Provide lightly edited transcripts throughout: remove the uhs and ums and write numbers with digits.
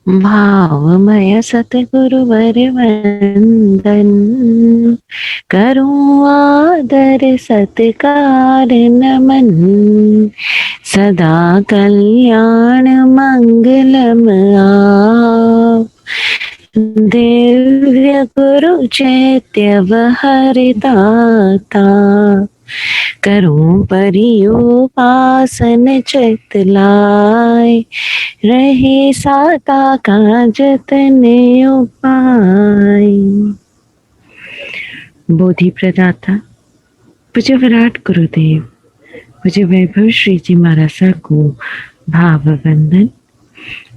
भावमय सतगुरुवर वंदन, करूं आदर सत्कार नमन, सदा कल्याण मंगलम आप, दिव्य गुरु चैत्य हरिदाता, करूं परियोपासन चित लाय, रहे साता का जतन उपाय। बोधि प्रदाता पूज्य विराट गुरुदेव पूज्य वैभव श्री जी महाराज को भाव वंदन।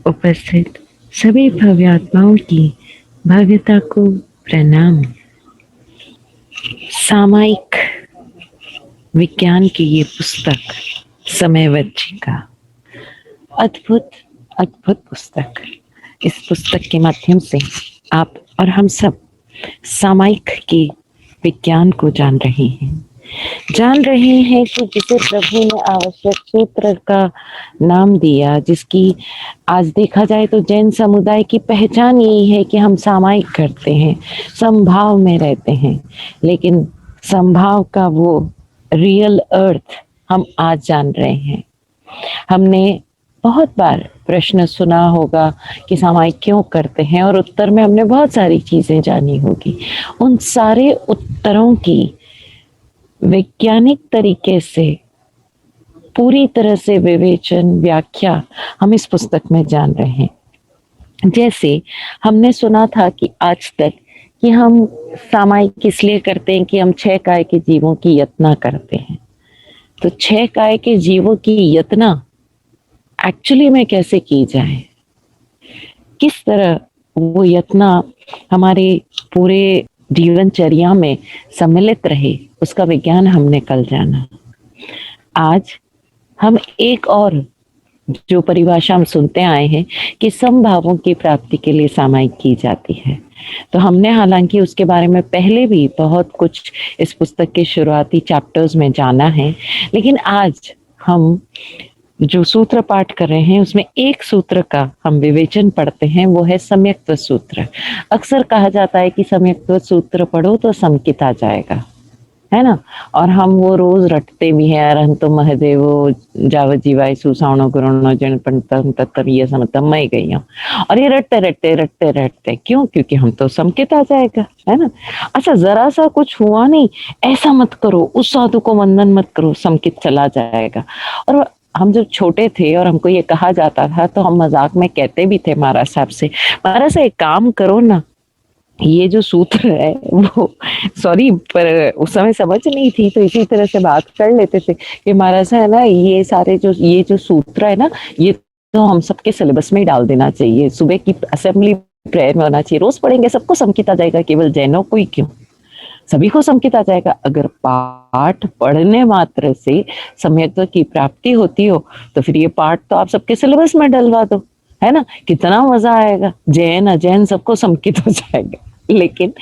उपस्थित सभी भव्यात्माओं की भव्यता को प्रणाम। सामायिक विज्ञान की ये पुस्तक समयवत का अद्भुत अद्भुत पुस्तक। इस पुस्तक के माध्यम से आप और हम सब सामायिक के विज्ञान को जान रहे हैं कि जिसे प्रभु ने आवश्यक सूत्र का नाम दिया, जिसकी आज देखा जाए तो जैन समुदाय की पहचान यही है कि हम सामायिक करते हैं, संभाव में रहते हैं, लेकिन संभाव का वो रियल अर्थ हम आज जान रहे हैं। हमने बहुत बार प्रश्न सुना होगा कि सामायिक क्यों करते हैं, और उत्तर में हमने बहुत सारी चीजें जानी होगी। उन सारे उत्तरों की वैज्ञानिक तरीके से पूरी तरह से विवेचन, व्याख्या हम इस पुस्तक में जान रहे हैं। जैसे हमने सुना था कि आज तक कि हम सामायिक इसलिए करते हैं कि हम 6 काय के जीवों की यातना करते हैं। तो 6 काय के जीवों की यातना एक्चुअली में कैसे की जाए, किस तरह वो यातना हमारे पूरे जीवनचर्या में सम्मिलित रहे, उसका विज्ञान हमने कल जाना। आज हम एक और जो परिभाषा हम सुनते आए हैं कि समभावों की प्राप्ति के लिए सामायिक की जाती है, तो हमने हालांकि उसके बारे में पहले भी बहुत कुछ इस पुस्तक के शुरुआती चैप्टर्स में जाना है, लेकिन आज हम जो सूत्र पाठ कर रहे हैं उसमें एक सूत्र का हम विवेचन पढ़ते हैं, वो है सम्यक्त्व सूत्र। अक्सर कहा जाता है कि सम्यक्त्व सूत्र पढ़ो तो समकित आ जाएगा, है ना, और हम वो रोज रटते भी हैं, अरहंतो महदेवो जाव जीवाय सुसावणो गुरुणो जन पंतम तत्तम ये समतम मैं गई हूँ, और ये रटते रटते रटते रटते क्यों, क्योंकि हम तो समकित आ जाएगा, है ना। अच्छा, जरा सा कुछ हुआ नहीं, ऐसा मत करो, उस साधु को वंदन मत करो, समकित चला जाएगा। और हम जब छोटे थे और हमको ये कहा जाता था तो हम मजाक में कहते भी थे महाराज साहब से, महाराज साहब एक काम करो ना, ये जो सूत्र है वो, सॉरी पर उस समय समझ नहीं थी तो इसी तरह से बात कर लेते थे कि महाराज है ना, ये सारे जो ये जो सूत्र है ना, ये तो हम सबके सिलेबस में ही डाल देना चाहिए, सुबह की असेंबली प्रेयर में होना चाहिए, रोज पढ़ेंगे, सबको समकित आ जाएगा, केवल जैनों को ही क्यों, सभी को समकित आ जाएगा। अगर पाठ पढ़ने मात्र से सम्यक्त्व की प्राप्ति होती हो तो फिर ये पाठ तो आप सबके सिलेबस में डलवा दो, है ना, कितना मजा आएगा, जैन अजैन सबको समकित हो जाएगा। लेकिन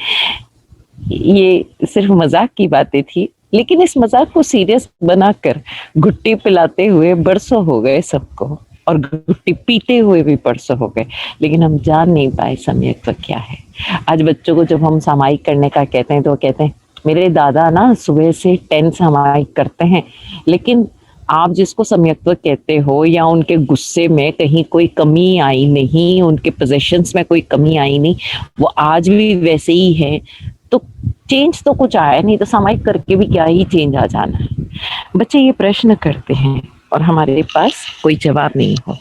ये सिर्फ मजाक की बातें थी, लेकिन इस मजाक को सीरियस बनाकर गुट्टी पिलाते हुए बरसों हो गए सबको, और गुट्टी पीते हुए भी बरसों हो गए, लेकिन हम जान नहीं पाए सम्यक्त्व क्या है। आज बच्चों को जब हम सामायिक करने का कहते हैं तो वो कहते हैं मेरे दादा ना सुबह से 10 सामायिक करते हैं, लेकिन आप जिसको सम्यक्त्व कहते हो या उनके गुस्से में कहीं कोई कमी आई नहीं, उनके पोजेशंस में कोई कमी आई नहीं, वो आज भी वैसे ही है, तो चेंज तो कुछ आया नहीं, तो सामायिक करके भी क्या ही चेंज आ जाना है। बच्चे ये प्रश्न करते हैं और हमारे पास कोई जवाब नहीं हो,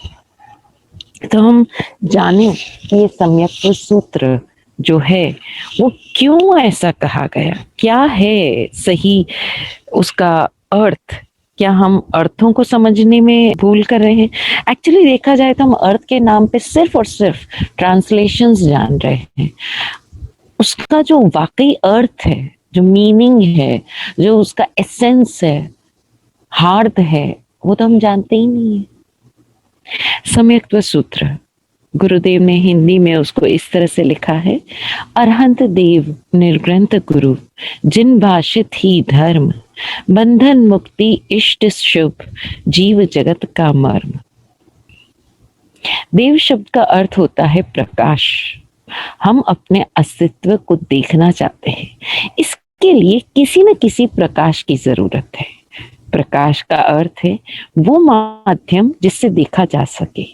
तो हम जाने कि ये सम्यक्त्व सूत्र जो है वो क्यों ऐसा कहा गया, क्या है सही उसका अर्थ, क्या हम अर्थों को समझने में भूल कर रहे हैं। एक्चुअली देखा जाए तो हम अर्थ के नाम पे सिर्फ और सिर्फ ट्रांसलेशंस जान रहे हैं, उसका जो वाकई अर्थ है, जो मीनिंग है, जो उसका एसेंस है, हार्द है, वो तो हम जानते ही नहीं है। सम्यक्त्व सूत्र गुरुदेव ने हिंदी में उसको इस तरह से लिखा है, अरहंत देव निर्ग्रंथ गुरु, जिन भाषित ही धर्म, बंधन मुक्ति इष्ट शुभ, जीव जगत का मर्म। देव शब्द का अर्थ होता है प्रकाश। हम अपने अस्तित्व को देखना चाहते हैं, इसके लिए किसी न किसी प्रकाश की जरूरत है। प्रकाश का अर्थ है वो माध्यम जिससे देखा जा सके।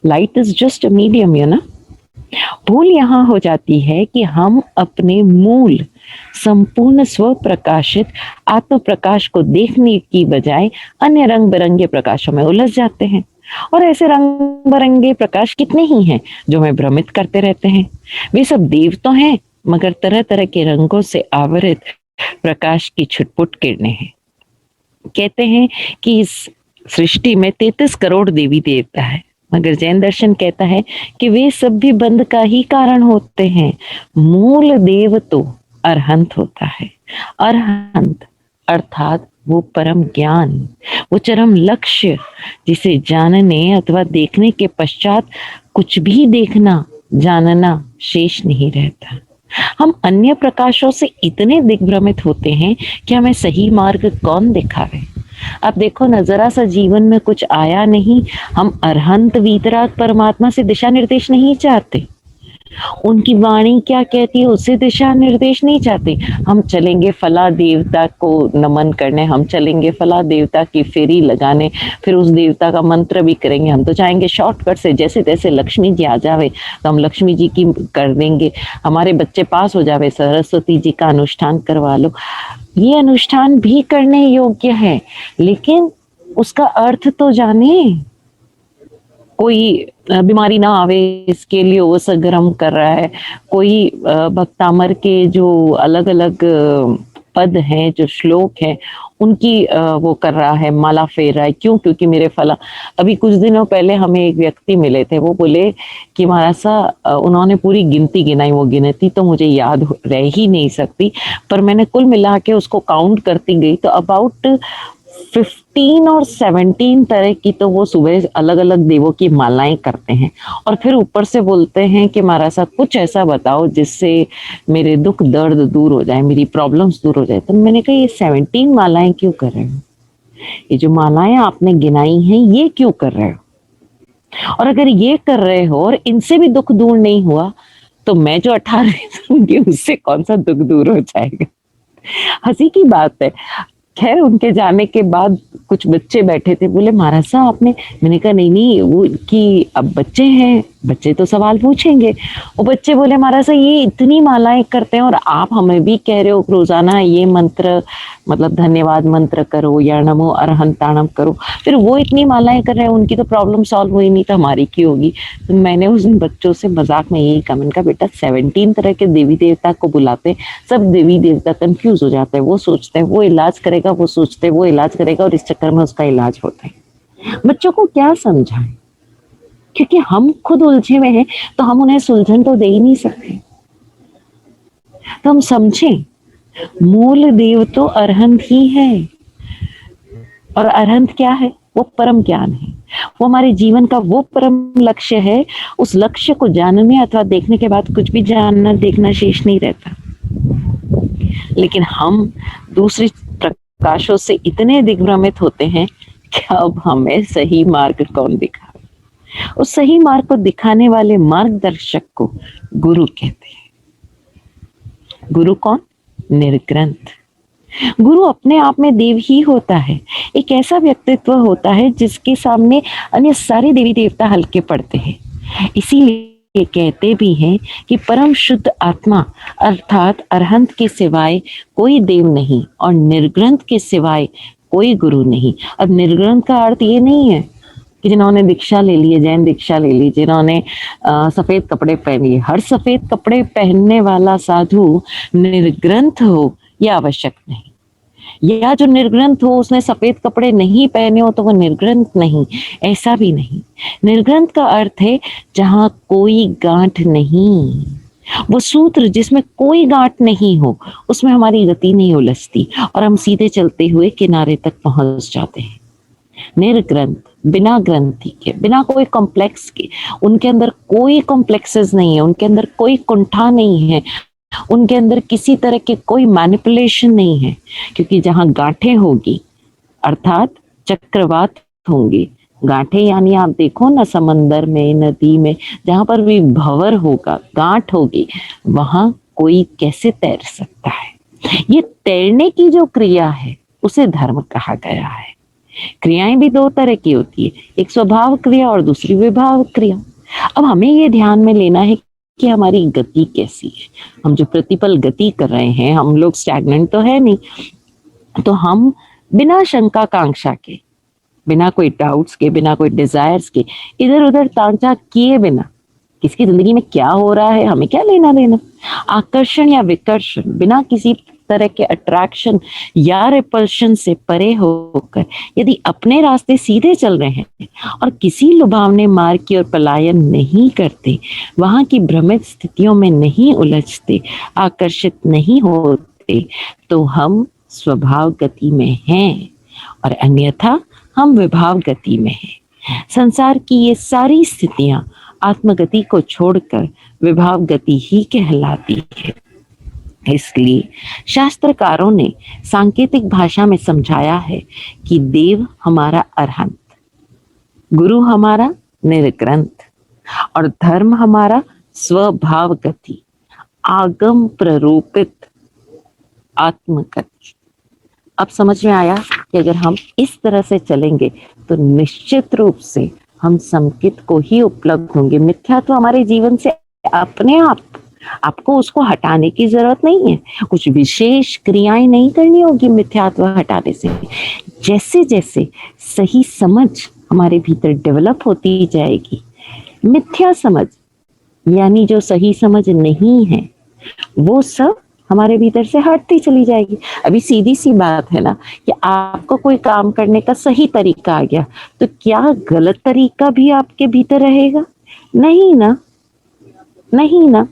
Light is just a medium, you ना। भूल यहाँ हो जाती है कि हम अपने मूल संपूर्ण स्व प्रकाशित आत्म प्रकाश को देखने की बजाय अन्य रंग बिरंगे प्रकाशों में उलझ जाते हैं। और ऐसे रंग बिरंगे प्रकाश कितने ही हैं जो हमें भ्रमित करते रहते हैं। वे सब देव तो हैं, मगर तरह तरह के रंगों से आवृत प्रकाश की छुटपुट किरणें हैं। कहते हैं कि इस सृष्टि में 33 करोड़ देवी देवता है, मगर जैन दर्शन कहता है कि वे सब भी बंध का ही कारण होते हैं। मूल देव तो अरहंत होता है। अरहंत अर्थात वो परम ज्ञान, वो चरम लक्ष्य जिसे जानने अथवा देखने के पश्चात कुछ भी देखना जानना शेष नहीं रहता। हम अन्य प्रकाशों से इतने दिग्भ्रमित होते हैं कि हमें सही मार्ग कौन दिखावे। अब देखो ना, जरा सा जीवन में कुछ आया नहीं, हम अरहंत वीतराग परमात्मा से दिशा निर्देश नहीं चाहते। उनकी वाणी क्या कहती है उससे दिशा निर्देश नहीं चाहते। हम चलेंगे फला देवता को नमन करने, हम चलेंगे फला देवता की फेरी लगाने, फिर उस देवता का मंत्र भी करेंगे। हम तो चाहेंगे शॉर्टकट से जैसे तैसे लक्ष्मी जी आ जावे तो हम लक्ष्मी जी की कर देंगे, हमारे बच्चे पास हो जावे, सरस्वती जी का अनुष्ठान करवा लो। ये अनुष्ठान भी करने योग्य है, लेकिन उसका अर्थ तो जाने। कोई बीमारी ना आवे इसके लिए वो सगर्म कर रहा है, कोई भक्तामर के जो अलग अलग पद हैं, जो श्लोक हैं, उनकी वो कर रहा है, माला फेर रहा है। क्यों? क्योंकि मेरे फला। अभी कुछ दिनों पहले हमें एक व्यक्ति मिले थे, वो बोले कि महाराज सा उन्होंने पूरी गिनती गिनाई, वो गिनती तो मुझे याद रह ही नहीं सकती, पर मैंने कुल मिला के उसको काउंट करती गई तो अबाउट 15 और 17 तरह की तो वो सुबह अलग अलग देवों की मालाएं करते हैं। और फिर ऊपर से बोलते हैं कि महाराज साहब कुछ ऐसा बताओ जिससे मेरे दुख दर्द दूर हो जाए, मेरी प्रॉब्लम्स दूर हो जाए। तो मैंने कहा ये 17 मालाएं क्यों कर रहे हो? ये जो मालाएं आपने गिनाई हैं ये क्यों कर रहे हो? और अगर ये कर रहे हो और इनसे भी दुख दूर नहीं हुआ तो मैं जो 18 दूंगी उससे कौन सा दुख दूर हो जाएगा? हंसी की बात है। खैर उनके जाने के बाद कुछ बच्चे बैठे थे, बोले महाराज साहब आपने, मैंने कहा नहीं नहीं वो कि अब बच्चे हैं, बच्चे तो सवाल पूछेंगे। वो बच्चे बोले महाराज साहब ये इतनी मालाएं करते हैं और आप हमें भी कह रहे हो रोजाना ये मंत्र, मतलब धन्यवाद मंत्र करो या नमो अरहंताणम करो, फिर वो इतनी मालाएं कर रहे हैं, उनकी तो प्रॉब्लम सॉल्व हुई नहीं तो हमारी की होगी। तो मैंने उस बच्चों से मजाक में यही कहा, मैंने कहा बेटा 17 तरह के देवी देवता को बुलाते, सब देवी देवता कंफ्यूज हो जाते हैं, वो सोचते हैं वो इलाज करेगा, वो सोचते हैं वो इलाज करेगा और इस चक्कर में उसका इलाज होता है। बच्चों को क्या समझाएं? क्योंकि हम खुद उलझे हुए हैं तो हम उन्हें सुलझन तो दे ही नहीं सकते। तो हम समझें मूल देव तो अरहंत ही है। और अरहंत क्या है? वो परम ज्ञान है, वो हमारे जीवन का वो परम लक्ष्य है। उस लक्ष्य को जानने अथवा देखने के बाद कुछ भी जानना देखना शेष नहीं रहता। लेकिन हम दूसरी प्रकाशों से इतने दिग्भ्रमित होते हैं कि अब हमें सही मार्ग कौन दिखावे? उस सही मार्ग को दिखाने वाले मार्गदर्शक को गुरु कहते हैं। गुरु कौन? निर्ग्रंथ। गुरु अपने आप में देव ही होता है, एक ऐसा व्यक्तित्व होता है जिसके सामने अन्य सारे देवी देवता हल्के पड़ते हैं। इसीलिए कहते भी हैं कि परम शुद्ध आत्मा अर्थात अरहंत के सिवाय कोई देव नहीं और निर्ग्रंथ के सिवाय कोई गुरु नहीं। अब निर्ग्रंथ का अर्थ ये नहीं है कि जिन्होंने दीक्षा ले ली है, जैन दीक्षा ले ली, जिन्होंने सफेद कपड़े पहन लिए, हर सफेद कपड़े पहनने वाला साधु निर्ग्रंथ हो यह आवश्यक नहीं। या जो निर्ग्रंथ हो उसने सफेद कपड़े नहीं पहने हो तो वो निर्ग्रंथ नहीं, ऐसा भी नहीं। निर्ग्रंथ का अर्थ है जहां कोई गांठ नहीं, वो सूत्र जिसमें कोई गांठ नहीं हो, उसमें हमारी गति नहीं उलझती और हम सीधे चलते हुए किनारे तक पहुंच जाते हैं। निर्ग्रंथ बिना ग्रंथि के, बिना कोई कॉम्प्लेक्स के, उनके अंदर कोई कॉम्प्लेक्सेस नहीं है, उनके अंदर कोई कुंठा नहीं है, उनके अंदर किसी तरह के कोई मैनिपुलेशन नहीं है। क्योंकि जहां गांठें होगी अर्थात चक्रवात होंगे, गांठें यानी आप देखो ना, समंदर में, नदी में, जहां पर भी भंवर होगा, गांठ होगी, वहां कोई कैसे तैर सकता है? ये तैरने की जो क्रिया है उसे धर्म कहा गया है। क्रियाएं भी दो तरह की होती है, एक स्वभाव क्रिया और दूसरी विभाव क्रिया। अब हमें ये ध्यान में लेना है कि हमारी गति कैसी है। हम जो प्रतिपल गति कर रहे हैं, हम लोग स्टैग्नेंट तो है नहीं, तो हम बिना शंका कांक्षा के, बिना कोई डाउट्स के, बिना कोई डिजायर्स के, इधर उधर तांचा किए बिना, किसकी जिंदगी में क्या हो रहा है हमें क्या लेना देना, आकर्षण या विकर्षण, बिना किसी तरह के अट्रैक्शन या रिपल्शन से परे होकर यदि अपने रास्ते सीधे चल रहे हैं और किसी लुभावने मार्ग की ओर पलायन नहीं करते, वहां की भ्रमित स्थितियों में नहीं उलझते, आकर्षित नहीं होते, तो हम स्वभाव गति में हैं, और अन्यथा हम विभाव गति में हैं। संसार की ये सारी स्थितियां आत्मगति को छोड़कर विभाव गति ही कहलाती है। इसलिए शास्त्रकारों ने सांकेतिक भाषा में समझाया है कि देव हमारा अरहंत, गुरु हमारा निर्ग्रंथ, और धर्म हमारा स्वभाव गति, आगम प्ररूपित आत्मगति। अब समझ में आया कि अगर हम इस तरह से चलेंगे तो निश्चित रूप से हम संकित को ही उपलब्ध होंगे। मिथ्या तो हमारे जीवन से अपने आप, आपको उसको हटाने की जरूरत नहीं है, कुछ विशेष क्रियाएं नहीं करनी होगी मिथ्यात्व हटाने से। जैसे जैसे सही समझ हमारे भीतर डेवलप होती जाएगी, मिथ्या समझ यानी जो सही समझ नहीं है, वो सब हमारे भीतर से हटती चली जाएगी। अभी सीधी सी बात है ना कि आपको कोई काम करने का सही तरीका आ गया, तो क्या गलत तरीका भी आपके भीतर रहेगा? नहीं ना, नहीं ना।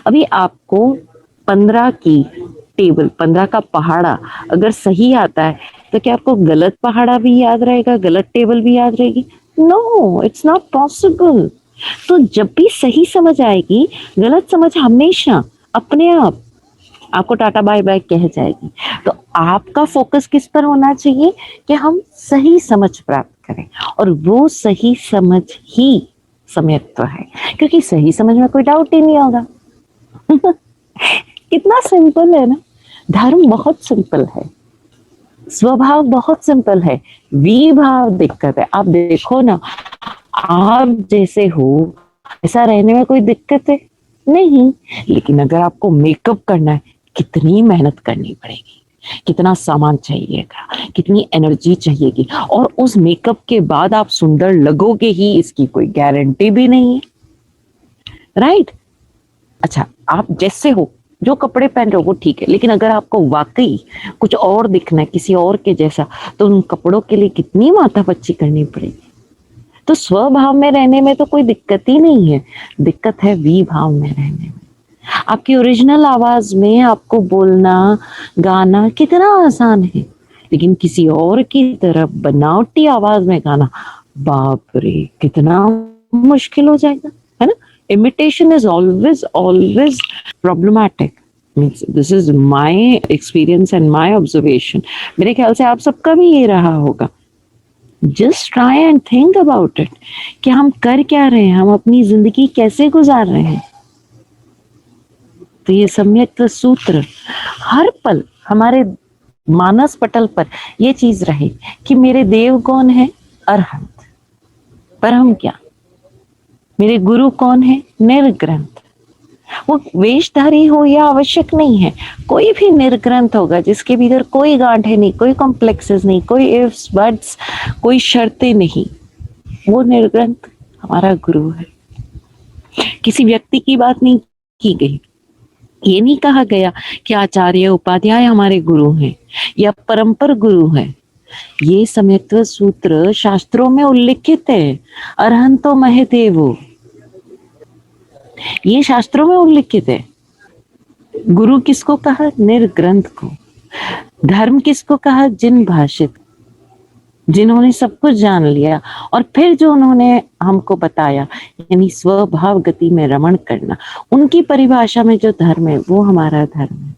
अभी आपको 15 की टेबल, 15 का पहाड़ा अगर सही आता है, तो क्या आपको गलत पहाड़ा भी याद रहेगा, गलत टेबल भी याद रहेगी? No, it's not possible. तो जब भी सही समझ आएगी, गलत समझ हमेशा अपने आप आपको टाटा बाय बाय कह जाएगी। तो आपका फोकस किस पर होना चाहिए कि हम सही समझ प्राप्त करें, और वो सही समझ ही सम्यक्त्व है, क्योंकि सही समझ में कोई डाउट ही नहीं होगा। कितना सिंपल है ना। धर्म बहुत सिंपल है, स्वभाव बहुत सिंपल है, विभाव दिक्कत है। आप देखो ना, आप जैसे हो ऐसा रहने में कोई दिक्कत है नहीं, लेकिन अगर आपको मेकअप करना है, कितनी मेहनत करनी पड़ेगी, कितना सामान चाहिएगा, कितनी एनर्जी चाहिएगी, और उस मेकअप के बाद आप सुंदर लगोगे ही, इसकी कोई गारंटी भी नहीं है, राइट? अच्छा, आप जैसे हो, जो कपड़े पहन रहे हो वो ठीक है, लेकिन अगर आपको वाकई कुछ और दिखना है, किसी और के जैसा, तो उन कपड़ों के लिए कितनी माथापच्ची करनी पड़ेगी। तो स्वभाव में रहने में तो कोई दिक्कत ही नहीं है, दिक्कत है विभाव में रहने में। आपकी ओरिजिनल आवाज में आपको बोलना, गाना कितना आसान है, लेकिन किसी और की तरफ बनावटी आवाज में गाना, बाप रे, कितना मुश्किल हो जाएगा, है ना? Imitation is always problematic. Means this is my experience and my observation. मेरे ख्याल से आप सबका भी ये रहा होगा। Just try and think about it कि हम कर क्या रहे हैं, हम अपनी जिंदगी कैसे गुजार रहे हैं। तो ये सम्यक सूत्र हर पल हमारे मानस पटल पर ये चीज रहे कि मेरे देव कौन है? अरहंत। पर हम क्या? मेरे गुरु कौन है? निर्ग्रंथ। वो वेशधारी हो या आवश्यक नहीं है, कोई भी निर्ग्रंथ होगा जिसके भीतर कोई गांठें नहीं, कोई कॉम्प्लेक्सेस नहीं, कोई इफ्स बट्स, कोई शर्तें नहीं, वो निर्ग्रंथ हमारा गुरु है। किसी व्यक्ति की बात नहीं की गई, ये नहीं कहा गया कि आचार्य उपाध्याय हमारे गुरु हैं या परंपर गुरु हैं। ये सम्यक्त्व सूत्र शास्त्रों में उल्लिखित है, अरहंतो महदेवो, ये शास्त्रों में उल्लिखित है। गुरु किसको कहा? निर्ग्रंथ को। धर्म किसको कहा? जिन भाषित, जिन्होंने सब कुछ जान लिया और फिर जो उन्होंने हमको बताया, यानी स्वभाव गति में रमण करना, उनकी परिभाषा में जो धर्म है वो हमारा धर्म है।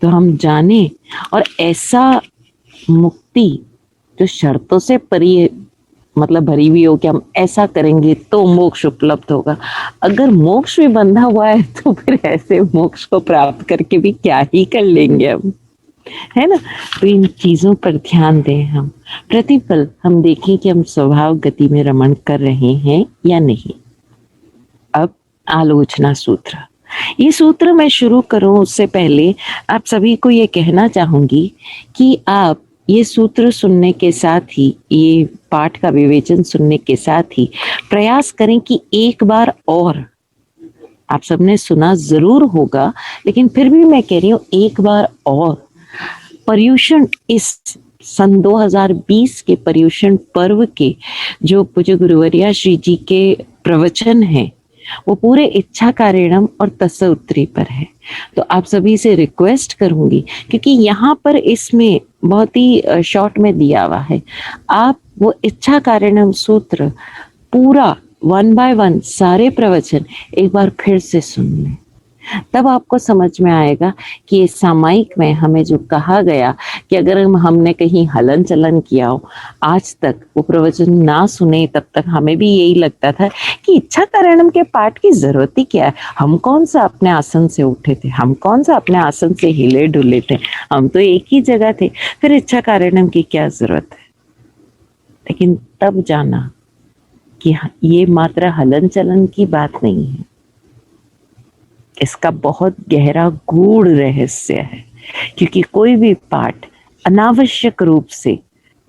तो हम जाने, और ऐसा मुक्ति जो शर्तों से परी है, मतलब भरी हुई हो कि हम ऐसा करेंगे तो मोक्ष उपलब्ध होगा। अगर मोक्ष भी बंधा हुआ है तो फिर ऐसे मोक्ष को प्राप्त करके भी क्या ही कर लेंगे हम, है ना। तो इन चीजों पर ध्यान दें। हम प्रतिपल हम देखें कि हम स्वभाव गति में रमण कर रहे हैं या नहीं। अब आलोचना सूत्र, ये सूत्र मैं शुरू करूं उससे पहले आप सभी को ये कहना चाहूंगी कि आप ये सूत्र सुनने के साथ ही, ये पाठ का विवेचन सुनने के साथ ही प्रयास करें कि एक बार और, आप सबने सुना जरूर होगा लेकिन फिर भी मैं कह रही हूं एक बार और पर्युषण, इस सन 2020 के पर्युषण पर्व के जो पूज्य गुरुवर्या श्री जी के प्रवचन हैं वो पूरे इच्छा कारणम और तत्सउत्री पर है। तो आप सभी से रिक्वेस्ट करूंगी, क्योंकि यहाँ पर इसमें बहुत ही शॉर्ट में दिया हुआ है, आप वो इच्छा कारणम सूत्र पूरा 1 बाय 1 सारे प्रवचन एक बार फिर से सुन लें। तब आपको समझ में आएगा कि इस सामायिक में हमें जो कहा गया कि अगर हमने कहीं हलन चलन किया हो, आज तक वो प्रवचन ना सुने तब तक हमें भी यही लगता था कि इच्छा कारणम के पाठ की जरूरत ही क्या है। हम कौन सा अपने आसन से उठे थे, हम कौन सा अपने आसन से हिले डुले थे, हम तो एक ही जगह थे, फिर इच्छा कारणम की क्या जरूरत है। लेकिन तब जाना कि ये मात्र हलन चलन की बात नहीं है, इसका बहुत गहरा गूढ़ रहस्य है। क्योंकि कोई भी पाठ अनावश्यक रूप से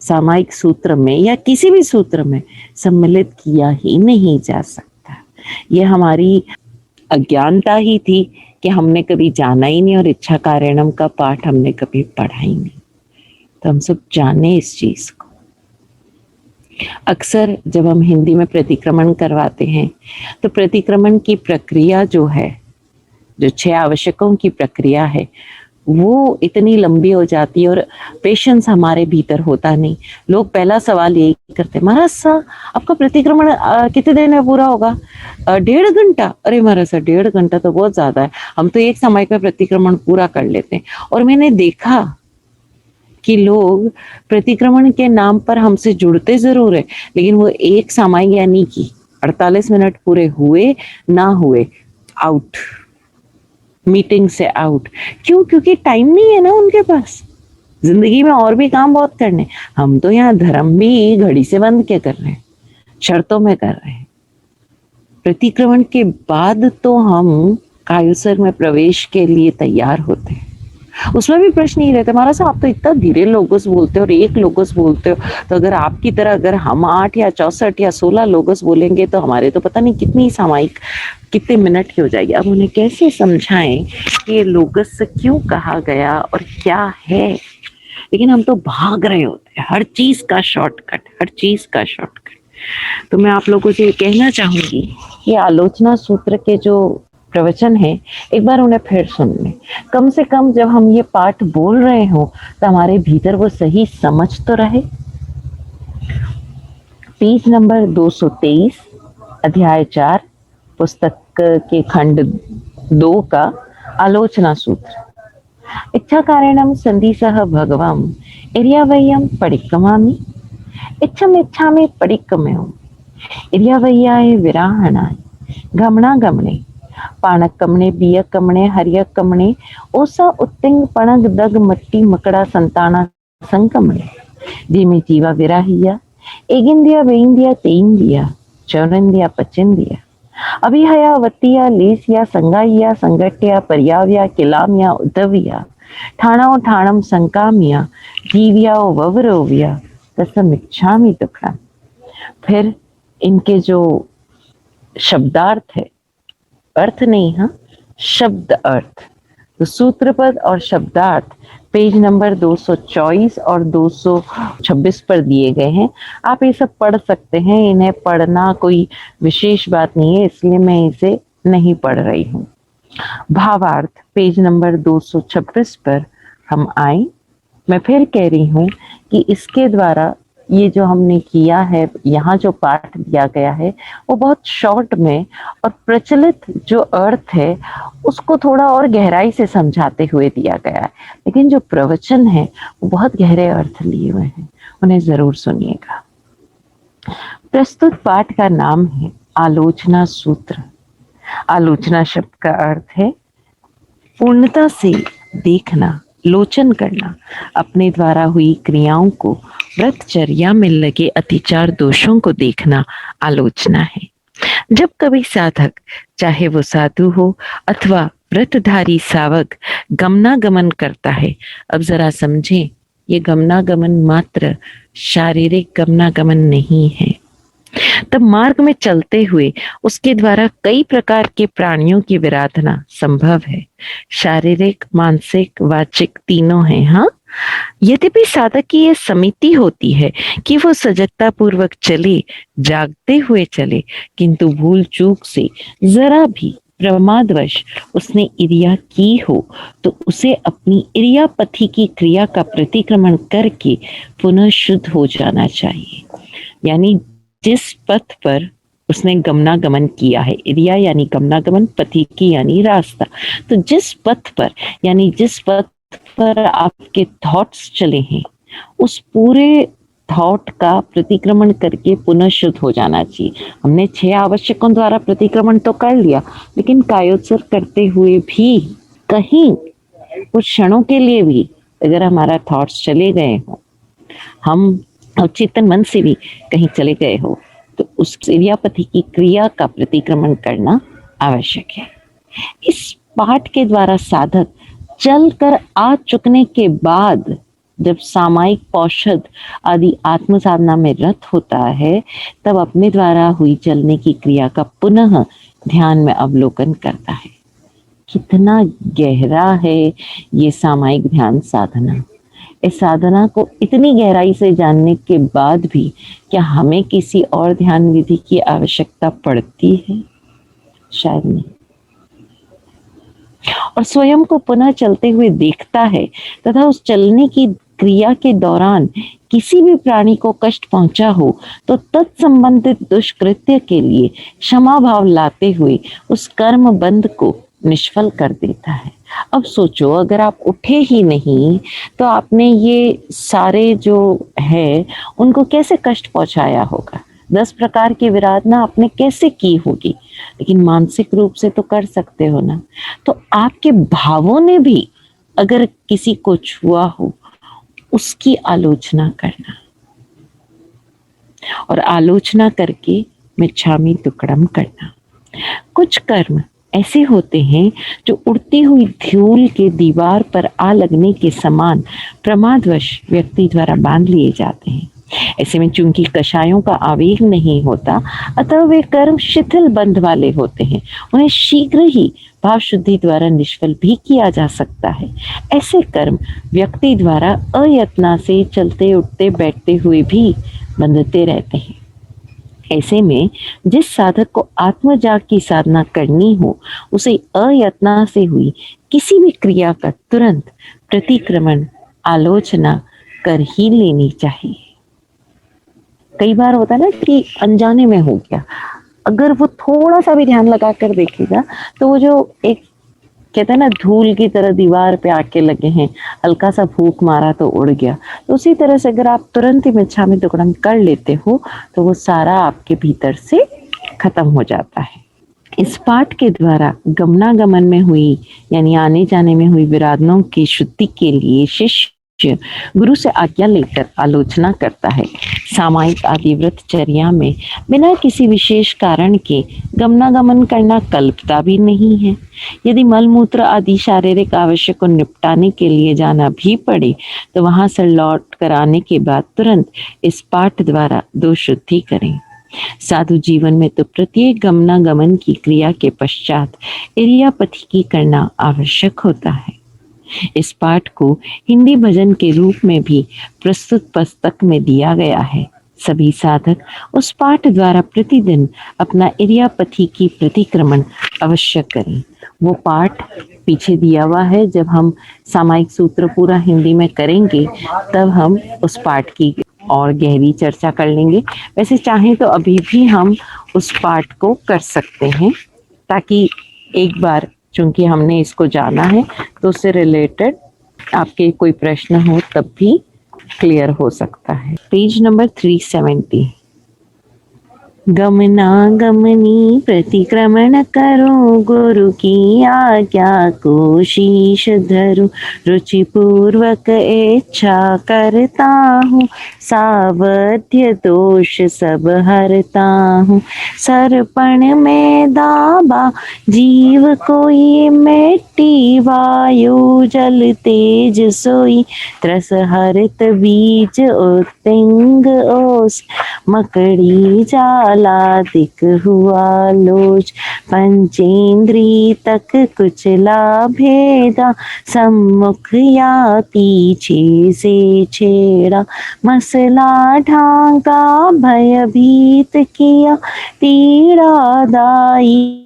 सामायिक सूत्र में या किसी भी सूत्र में सम्मिलित किया ही नहीं जा सकता। यह हमारी अज्ञानता ही थी कि हमने कभी जाना ही नहीं और इच्छा कारणम का पाठ हमने कभी पढ़ा ही नहीं। तो हम सब जाने इस चीज को। अक्सर जब हम हिंदी में प्रतिक्रमण करवाते हैं तो प्रतिक्रमण की प्रक्रिया जो है, जो 6 आवश्यकों की प्रक्रिया है, वो इतनी लंबी हो जाती है और पेशेंस हमारे भीतर होता नहीं। लोग पहला सवाल यही करते, महाराज साहब आपका प्रतिक्रमण कितने देर में पूरा होगा? 1.5 घंटा। अरे महाराज साहब 1.5 घंटा तो बहुत ज्यादा है, हम तो एक समय में प्रतिक्रमण पूरा कर लेते हैं। और मैंने देखा कि लोग प्रतिक्रमण के नाम पर हमसे जुड़ते जरूर है, लेकिन वो एक समय यानी कि 48 मिनट पूरे हुए ना हुए, आउट, मीटिंग से आउट। क्यों? क्योंकि टाइम नहीं है ना उनके पास, जिंदगी में और भी काम बहुत करने। हम तो यहाँ धर्म भी घड़ी से बंद के कर रहे हैं, शर्तों में कर रहे हैं। प्रतिक्रमण के बाद तो हम कायुसर्ग में प्रवेश के लिए तैयार होते हैं। उसमें भी प्रश्न ही रहता है, महाराज आप तो इतना धीरे लोगोस बोलते हो और एक लोगोस बोलते हो, तो अगर आपकी तरह अगर हम 8 या 64 या 16 लोगोस बोलेंगे तो हमारे तो पता नहीं कितनी सामायिक कितने मिनट की हो जाएगी। अब उन्हें कैसे समझाएं कि ये लोगस क्यों कहा गया और क्या है। लेकिन हम तो भाग रहे होते हैं, हर चीज का शॉर्टकट, हर चीज का शॉर्टकट। तो मैं आप लोगों से कहना चाहूंगी कि आलोचना सूत्र के जो प्रवचन है एक बार उन्हें फिर सुन लें। कम से कम जब हम ये पाठ बोल रहे हो तो हमारे भीतर वो सही समझ तो रहे। पेज नंबर 223, अध्याय 4, पुस्तक के खंड 2 का आलोचना सूत्र। इच्छा कारणम संधिसह भगवम इर्यावय्यम परिक्रमामि इच्छम इच्छामि परिक्रम्यो इर्यावय्याय विराहणाय गमना गमने पाणकमणे बियकमणे हरियकमणे ओसा उत्तिंग पणग दग मट्टी मकड़ा संताना संकमणे जिमे जीवा विराहिया एगिंदिया वेंदिया तेंदिया चौरंदिया पचिंदिया अभिहया वतिया लेसिया संगाइया संगट्या पर्याव्या किलामिया उद्धविया ठाणो ठाणम संकामिया जीविया ववरोविया तसमिच्छामि दुखा। फिर इनके जो शब्दार्थ है, अर्थ नहीं, हाँ शब्द अर्थ, तो सूत्रपद और शब्दार्थ पेज नंबर 224 और 226 पर दिए गए हैं। आप ये सब पढ़ सकते हैं, इन्हें पढ़ना कोई विशेष बात नहीं है, इसलिए मैं इसे नहीं पढ़ रही हूँ। भावार्थ पेज नंबर 226 पर हम आए। मैं फिर कह रही हूँ कि इसके द्वारा ये जो हमने किया है, यहाँ जो पाठ दिया गया है वो बहुत शॉर्ट में और प्रचलित जो अर्थ है उसको थोड़ा और गहराई से समझाते हुए दिया गया है। लेकिन जो प्रवचन है वो बहुत गहरे अर्थ लिए हुए हैं, उन्हें जरूर सुनिएगा। प्रस्तुत पाठ का नाम है आलोचना सूत्र। आलोचना शब्द का अर्थ है पूर्णता से देखना, लोचन करना, अपने द्वारा हुई क्रियाओं को व्रतचर्या में लगे अतिचार दोषों को देखना आलोचना है। जब कभी साधक, चाहे वो साधु हो अथवा व्रतधारी सावक, गमनागमन करता है, अब जरा समझें, ये गमनागमन मात्र शारीरिक गमनागमन नहीं है। तब मार्ग में चलते हुए उसके द्वारा कई प्रकार के प्राणियों की विराधना संभव है। शारीरिक, मानसिक, वाचिक तीनों हैं। हाँ, यद्यपि साधक की यह समिति होती है कि वो सजगता पूर्वक चले, जागते हुए चले, किंतु भूल चूक से जरा भी प्रमादवश उसने इरिया की हो तो उसे अपनी इरियापथी की क्रिया का प्रतिक्रमण करके पुनः शुद्ध हो जाना चाहिए। यानी जिस पथ पर उसने गमनागमन किया है, इरिया यानी गमनागमन, पथी की यानी रास्ता, तो जिस पथ पर यानी जिस पथ पर आपके थॉट्स चले हैं, उस पूरे थॉट का प्रतिक्रमण करके पुनः शुद्ध हो जाना चाहिए। हमने 6 आवश्यकों द्वारा प्रतिक्रमण तो कर लिया, लेकिन कायोत्सर्ग करते हुए भी कहीं कुछ क्षणों के लिए भी अगर हमारा थॉट्स चले गए हो, हम अवचेतन मन से भी कहीं चले गए हो, तो उस इरियापथी की क्रिया का प्रतिक्रमण करना आवश्यक है। इस पाठ के द्वारा साधक चलकर आ चुकने के बाद जब सामायिक पौषध आदि आत्म साधना में रत होता है, तब अपने द्वारा हुई चलने की क्रिया का पुनः ध्यान में अवलोकन करता है। कितना गहरा है ये सामायिक ध्यान साधना। इस साधना को इतनी गहराई से जानने के बाद भी क्या हमें किसी और ध्यान विधि की आवश्यकता पड़ती है? शायद नहीं। और स्वयं को पुनः चलते हुए देखता है तथा उस चलने की क्रिया के दौरान किसी भी प्राणी को कष्ट पहुंचा हो तो तत्संबंधित दुष्कृत्य के लिए क्षमा भाव लाते हुए उस कर्म बंध को निष्फल कर देता है। अब सोचो, अगर आप उठे ही नहीं तो आपने ये सारे जो है उनको कैसे कष्ट पहुंचाया होगा? 10 प्रकार की विराधना आपने कैसे की होगी? लेकिन मानसिक रूप से तो कर सकते हो ना। तो आपके भावों ने भी अगर किसी को छुआ हो, उसकी आलोचना करना, और आलोचना करके मिच्छामि दुक्कडम करना। कुछ कर्म ऐसे होते हैं जो उड़ती हुई धूल के दीवार पर आ लगने के समान प्रमादवश व्यक्ति द्वारा बांध लिए जाते हैं। ऐसे में चूंकि कषायों का आवेग नहीं होता, अतः वे कर्म शिथिल बंध वाले होते हैं। उन्हें शीघ्र ही भाव शुद्धि द्वारा निष्फल भी किया जा सकता है। ऐसे कर्म व्यक्ति द्वारा अयत्ना से चलते उठते बैठते हुए भी बंधते रहते हैं। ऐसे में जिस साधक को आत्मजाग की साधना करनी हो, उसे अयत्ना से हुई किसी भी क्रिया का तुरंत प्रतिक्रमण, आलोचना कर ही लेनी चाहिए। कई बार होता है ना कि अनजाने में हो गया, अगर वो थोड़ा सा भी ध्यान लगा कर देखेगा तो वो जो एक कहते हैं ना धूल की तरह दीवार पे आके लगे हैं, हल्का सा फूंक मारा तो उड़ गया। तो उसी तरह से अगर आप तुरंत ही मिच्छामि दुक्कडम कर लेते हो तो वो सारा आपके भीतर से खत्म हो जाता है। इस पाठ के द्वारा गमनागमन में हुई यानी आने जाने में हुई विराधनों की शुद्धि के लिए शिष्य गुरु से आज्ञा लेकर आलोचना करता है। सामायिक आदि व्रतचर्या में बिना किसी विशेष कारण के गमनागमन करना कल्पता भी नहीं है। यदि मलमूत्र आदि शारीरिक आवश्यक को निपटाने के लिए जाना भी पड़े तो वहां से लौट कर आने के बाद तुरंत इस पाठ द्वारा दोष शुद्धि करें। साधु जीवन में तो प्रत्येक गमनागमन की क्रिया के पश्चात इरियापथी की करना आवश्यक होता है। इस पाठ को हिंदी भजन के रूप में भी प्रस्तुत पुस्तक में दिया गया है। सभी साधक उस पाठ द्वारा प्रतिदिन अपना इरियापथी की प्रतिक्रमण अवश्य करें। वो पाठ पीछे दिया हुआ है। जब हम सामायिक सूत्र पूरा हिंदी में करेंगे तब हम उस पाठ की और गहरी चर्चा कर लेंगे। वैसे चाहें तो अभी भी हम उस पाठ को कर सकते हैं, ताकि एक बार चूंकि हमने इसको जाना है तो उससे रिलेटेड आपके कोई प्रश्न हो तब भी क्लियर हो सकता है। Page number 370। गमनागमनी प्रतिक्रमण करो, गुरु की आज्ञा को शीश धरूं। रुचि पूर्वक इच्छा करता हूँ, सावध्य दोष सब हरता हूँ। सरपण में दाबा जीव कोई, मिट्टी वायु जल तेज सोई। त्रस हरित बीज उत्तिंग ओस, मकड़ी जाला दिक हुआ लोच। पंचेंद्री तक कुचला भेदा, सम्मुख या पीछे से छेड़ा। मसला ढांका भयभीत किया, पीड़ा दाई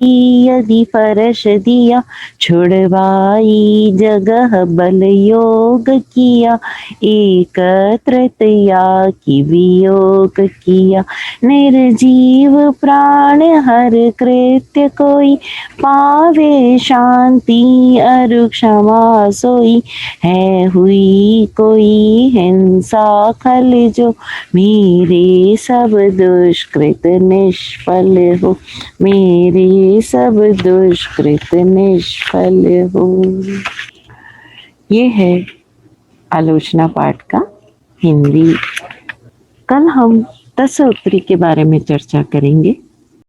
यदि परश दिया। छुड़वाई जगह बल योग किया, एकत्रित या कि वियोग किया। निर्जीव प्राण हर कृत्य कोई, पावे शांति अरु क्षमा सोई। है हुई कोई हिंसा खल जो, मेरे सब दुष्कृत निष्फल हो। मेरे सब दुष्कृत निष्फल हो। ये है आलोचना पाठ का हिंदी। कल हम दशोत्तरी के बारे में चर्चा करेंगे।